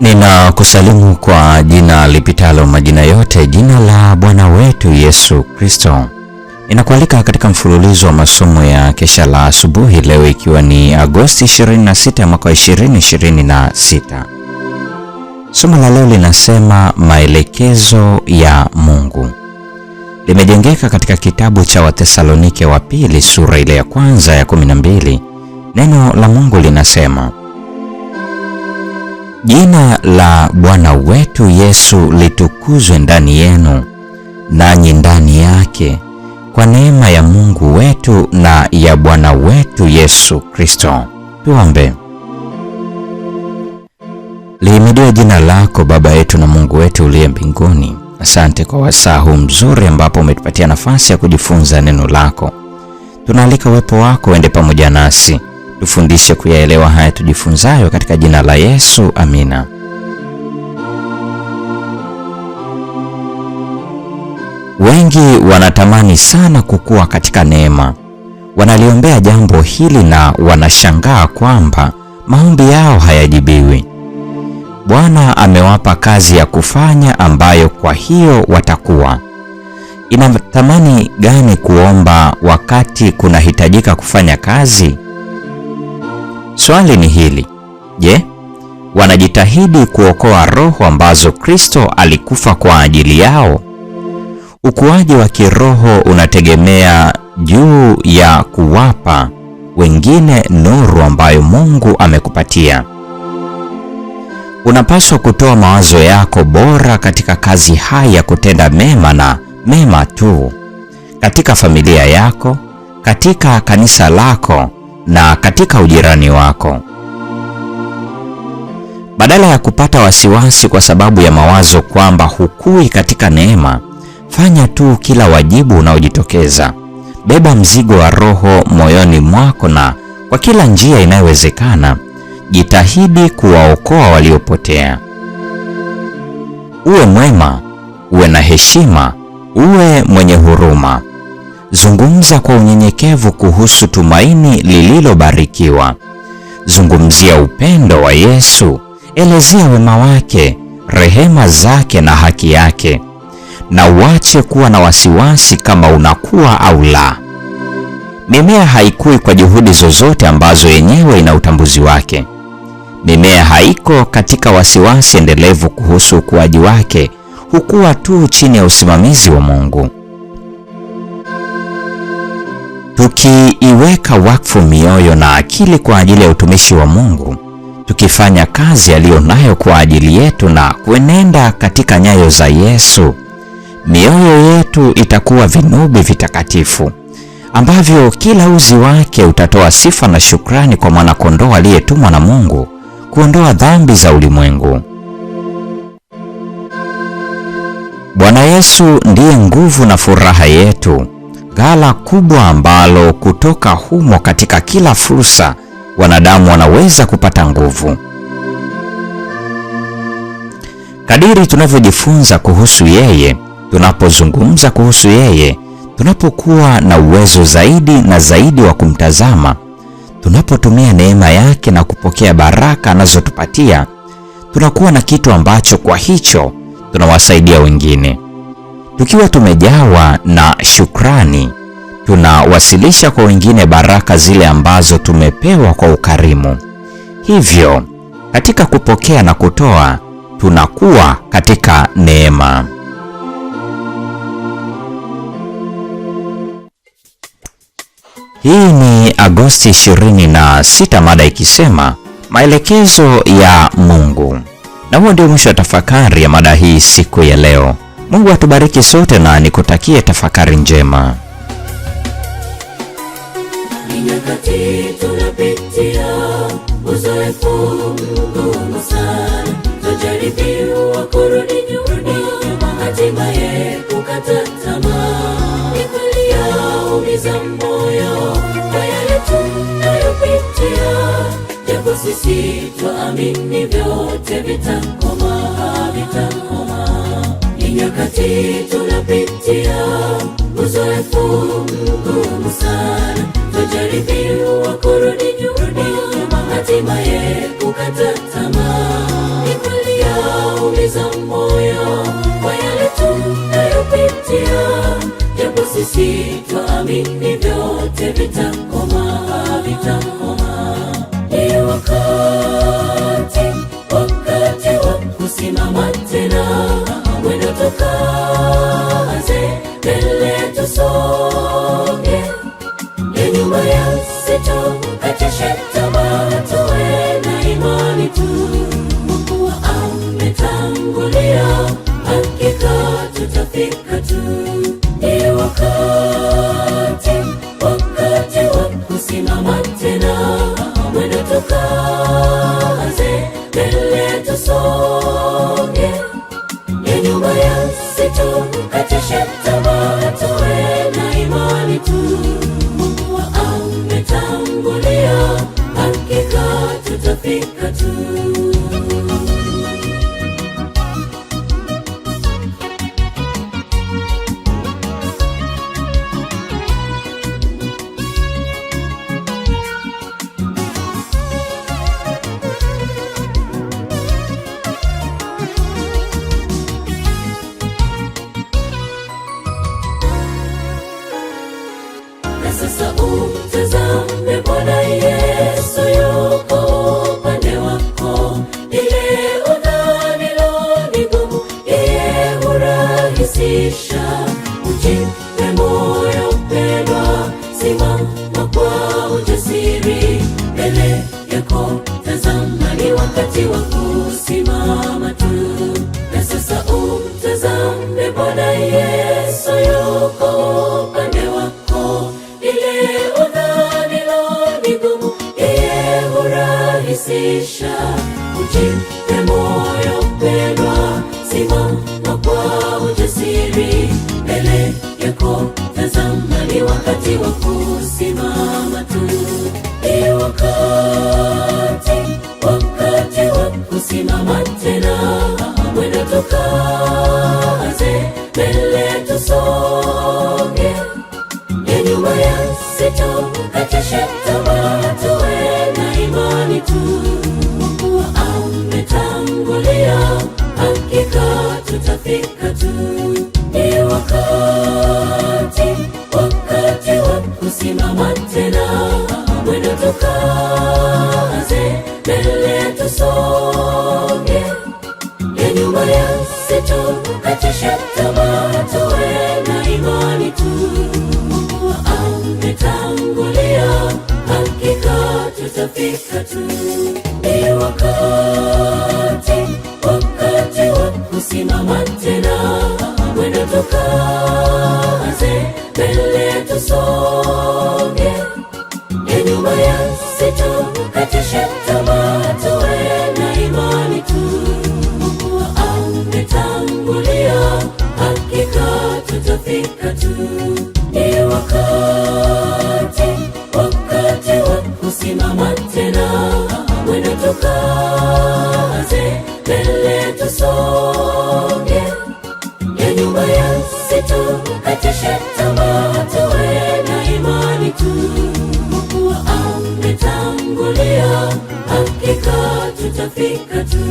Ninakusalimu kwa jina lipitalo majina yote, jina la Bwana wetu Yesu Kristo. Ninakualika katika mfululizo wa masomo ya kesha la asubuhi leo, ikiwa ni Agosti 26 mwaka 2026. Somo la leo linasema maelekezo ya Mungu. Limejengeka katika kitabu cha Wathesalonike wa pili sura ile ya kwanza ya 12. Neno la Mungu linasema: Jina la Bwana wetu Yesu litukuzwe ndani yenu, nanyi ndani yake, kwa neema ya Mungu wetu na ya Bwana wetu Yesu Kristo. Tuombe. Lihimidiwe jina lako, Baba yetu na Mungu wetu uliye mbinguni. Asante kwa wasaa huu mzuri ambapo umetupatia nafasi ya kujifunza neno lako. Tunaalika uwepo wako uende pamoja nasi. Tufundishe kuyaelewa haya tujifunzayo katika jina la Yesu. Amina. Wengi wanatamani sana kukua katika neema. Wanaliombea jambo hili na wanashangaa kwamba maombi yao hayajibiwi. Bwana amewapa kazi ya kufanya ambayo kwa hiyo watakuwa. Inatamani gani kuomba wakati kunahitajika kufanya kazi? Swali ni hili: je, wanajitahidi kuokoa roho ambazo Kristo alikufa kwa ajili yao? Ukuaji wa kiroho unategemea juu ya kuwapa wengine nuru ambayo Mungu amekupatia. Unapaswa kutoa mawazo yako bora katika kazi haya ya kutenda mema na mema tu, katika familia yako, katika kanisa lako na katika ujirani wako. Badala ya kupata wasiwasi kwa sababu ya mawazo kwamba hukui katika neema, fanya tu kila wajibu unaojitokeza. Beba mzigo wa roho moyoni mwako na kwa kila njia inayowezekana, jitahidi kuwaokoa waliopotea. Uwe mwema, uwe na heshima, uwe mwenye huruma. Zungumza kwa unyenyekevu kuhusu tumaini lililobarikiwa. Zungumzia upendo wa Yesu, elezea wema wake, rehema zake na haki yake. Na uache kuwa na wasiwasi kama unakuwa au la. Mimea haikui kwa juhudi zozote ambazo yenyewe ina utambuzi wake. Mimea haiko katika wasiwasi endelevu kuhusu ukuaji wake, hukua tu chini ya usimamizi wa Mungu. Tukiiweka wakfu mioyo na akili kwa ajili ya utumishi wa Mungu, tukifanya kazi aliyonayo kwa ajili yetu na kuenenda katika nyayo za Yesu, mioyo yetu itakuwa vinubi vitakatifu ambavyo kila uzi wake utatoa sifa na shukrani kwa mwana-kondoo aliyetumwa na Mungu kuondoa dhambi za ulimwengu. Bwana Yesu ndiye nguvu na furaha yetu, ghala kubwa ambalo kutoka humo katika kila fursa wanadamu wanaweza kupata nguvu. Kadiri tunavyojifunza kuhusu yeye, tunapozungumza kuhusu yeye, tunapokuwa na uwezo zaidi na zaidi wa kumtazama, tunapotumia neema yake na kupokea baraka anazotupatia, tunakuwa na kitu ambacho kwa hicho tunawasaidia wengine. Tukiwa tumejawa na shukrani, tunawasilisha kwa wengine baraka zile ambazo tumepewa kwa ukarimu. Hivyo, katika kupokea na kutoa, tunakuwa katika neema. Hii ni Agosti 26, mada ikisema maelekezo ya Mungu. Na huo ndio mwisho wa tafakari ya mada hii siku ya leo. Mungu atubariki sote na nikutakie tafakari njema. Nyakati tunapitia uzoefu mgumu sana, tujaribiwa kurudi nyuma, hatimaye kukata tamaa. Ni kweli yaumiza moyo kwa yale tunayopitia, japo sisi twaamini vyote vitakoma, vitakoma. Ni nyakati tunapitia uzoefu mgumu sana, tujaribiwa kurudi nyuma, hatimaye kukata tamaa. Ni kweli vyote vitakoma, vitakoma. Ni wakati wa kusimama tena, mwendo tukaze, mbele tusonge, ya nyuma yasitukatishe tamaa, tuwe na imani tu. Mungu ametangulia, hakika tutafika tu. Ni wakati wa kusimama tena, mwendo tukaze, mbele tusonge, ya nyuma yasitukatishe tamaa, tuwe na imani tu. Mungu ametangulia, hakika tutafika tu. Sasa umtazame Bwana Yesu, yuko upande wako. Ile udhanilo ni gumu, yeye hurahisisha. Ujipe moyo mpendwa, simama kwa ujasiri, mbele yako tazama, ni wakati wa kusimama tu. Na sasa umtazame Bwana Yesu, yuko upande wako. Ile udhanilo ni gumu, yeye hurahisisha. Ujipe moyo mpendwa, simama kwa ujasiri, mbele yako tazama, ni wakati wa kusimama tu. Ni wakati wa kusimama tena, mwendo tukaze, mbele tusonge, ya nyuma yasitukatishe tamaa, tuwe na imani tu. Mungu ametangulia, hakika tutafika tu. Ni wakati wa kusimama tena, mwendo tukaze, mbele tusonge, ya nyuma yasitukatishe tamaa, tuwe na imani tu. Mungu ametangulia, hakika tutafika tu. Ni wakati wa kusimama tena, mwendo tukaze, mbele tusonge, ya nyuma yasitukatishe tamaa, tuwe na imani tu. Mungu ametangulia, hakika tutafika tu. Ni wakati wa kusimama tena, mwendo tukaze, mbele tusonge, ya nyuma yasitukatishe tamaa, tuwe na imani tu. Mungu ametangulia, hakika tutafika tu.